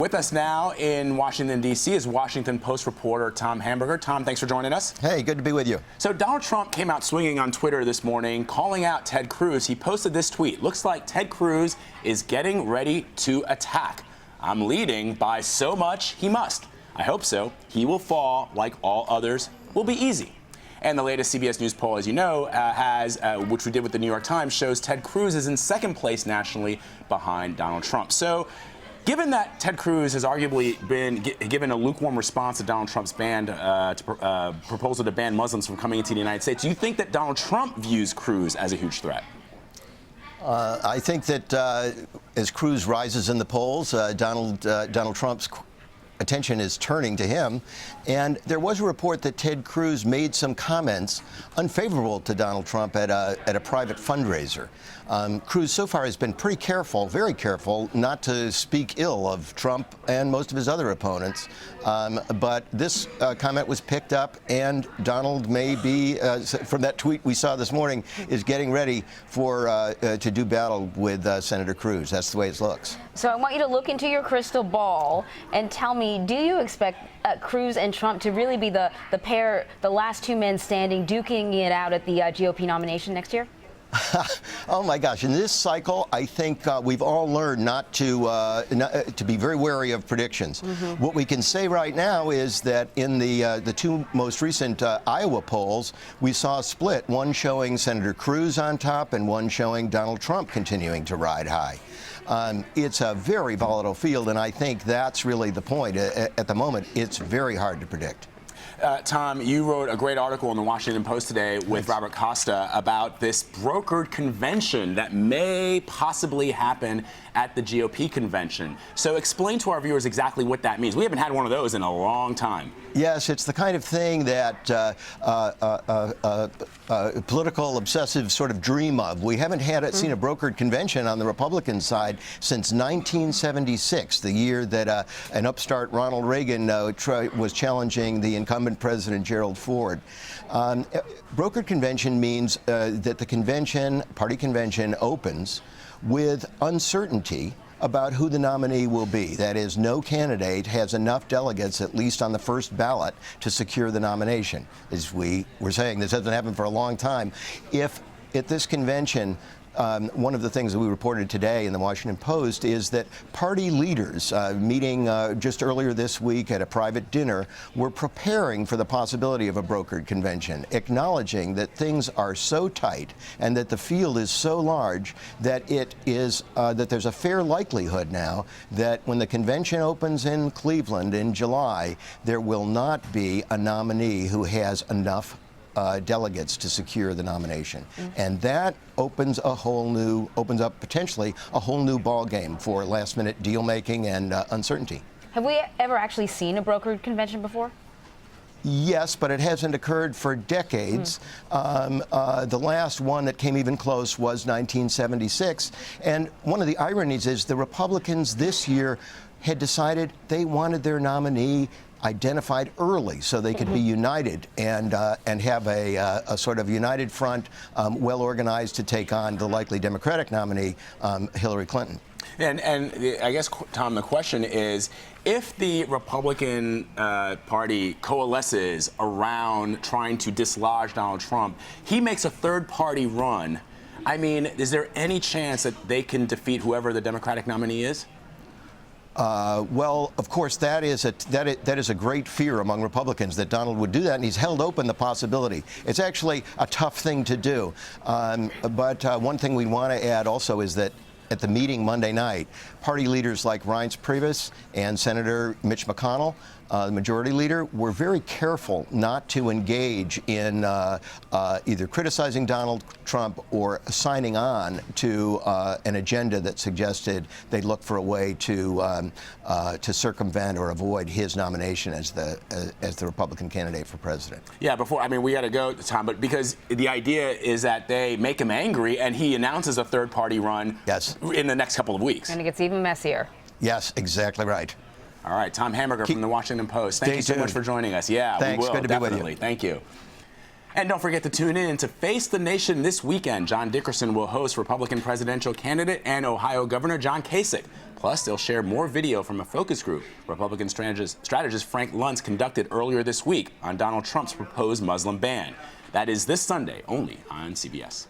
With us now in Washington, D.C. is Washington Post reporter Tom Hamburger. Tom, thanks for joining us. Hey, good to be with you. So Donald Trump came out swinging on Twitter this morning, calling out Ted Cruz. He posted this tweet. Looks like Ted Cruz is getting ready to attack. I'm leading by so much he must. I hope so. He will fall like all others. Will be easy. And the latest CBS News poll, as you know, which we did with the New York Times, shows Ted Cruz is in second place nationally behind Donald Trump. So given that Ted Cruz has arguably been given a lukewarm response to Donald Trump's proposal to ban Muslims from coming into the United States, do you think that Donald Trump views Cruz as a huge threat? I think that as Cruz rises in the polls, Donald Trump's attention is turning to him. And there was a report that Ted Cruz made some comments unfavorable to Donald Trump at a private fundraiser. Cruz so far has been pretty careful, very careful, not to speak ill of Trump and most of his other opponents. But this comment was picked up, and Donald may be, from that tweet we saw this morning, is getting ready to do battle with Senator Cruz. That's the way it looks. So I want you to look into your crystal ball and tell me, do you expect Cruz and Trump to really be the pair, the last two men standing, duking it out at the GOP nomination next year? Oh my gosh! In this cycle, I think we've all learned not to be very wary of predictions. Mm-hmm. What we can say right now is that in the two most recent Iowa polls, we saw a split: one showing Senator Cruz on top, and one showing Donald Trump continuing to ride high. It's a very volatile field, and I think that's really the point. At the moment, it's very hard to predict. Tom, you wrote a great article in the Washington Post today with Robert Costa about this brokered convention that may possibly happen at the GOP convention. So explain to our viewers exactly what that means. We haven't had one of those in a long time. Yes, it's the kind of thing that political obsessives sort of dream of. We haven't seen a brokered convention on the Republican side since 1976, the year that an upstart Ronald Reagan was challenging the incumbent President Gerald Ford. Brokered convention means that the party convention opens with uncertainty about who the nominee will be. That is, no candidate has enough delegates, at least on the first ballot, to secure the nomination. As we were saying, this hasn't happened for a long time. If at this convention, one of the things that we reported today in the Washington Post is that party leaders meeting just earlier this week at a private dinner were preparing for the possibility of a brokered convention, acknowledging that things are so tight and that the field is so large that that there's a fair likelihood now that when the convention opens in Cleveland in July, there will not be a nominee who has enough delegates to secure the nomination. And that opens up potentially a whole new ball game for last minute deal making and uncertainty. Have we ever actually seen a brokered convention before? Yes, but it hasn't occurred for decades. The last one that came even close was 1976. And one of the ironies is the Republicans this year had decided they wanted their nominee identified early so they could be united and have a sort of united front, well organized to take on the likely Democratic nominee, Hillary Clinton. And I guess, Tom, the question is, if the Republican Party coalesces around trying to dislodge Donald Trump, he makes a third-party run. I mean, is there any chance that they can defeat whoever the Democratic nominee is? Well, of course, that is a great fear among Republicans, that Donald would do that, and he's held open the possibility. It's actually a tough thing to do. But one thing we want to add also is that at the meeting Monday night, party leaders like Reince Priebus and Senator Mitch McConnell, the majority leader, were very careful not to engage in either criticizing Donald Trump or signing on to an agenda that suggested they'd look for a way to circumvent or avoid his nomination as the Republican candidate for president. Yeah, we got to go, Tom, but because the idea is that they make him angry and he announces a third-party run in the next couple of weeks. And it gets even messier. Yes, exactly right. All right, Tom Hamburger from the Washington Post. Thank you so much for joining us. Yeah, Thanks. we will. Good to be with you. Thank you. And don't forget to tune in to Face the Nation this weekend. John Dickerson will host Republican presidential candidate and Ohio Governor John Kasich. Plus, they'll share more video from a focus group Republican strategist Frank Luntz conducted earlier this week on Donald Trump's proposed Muslim ban. That is this Sunday, only on CBS.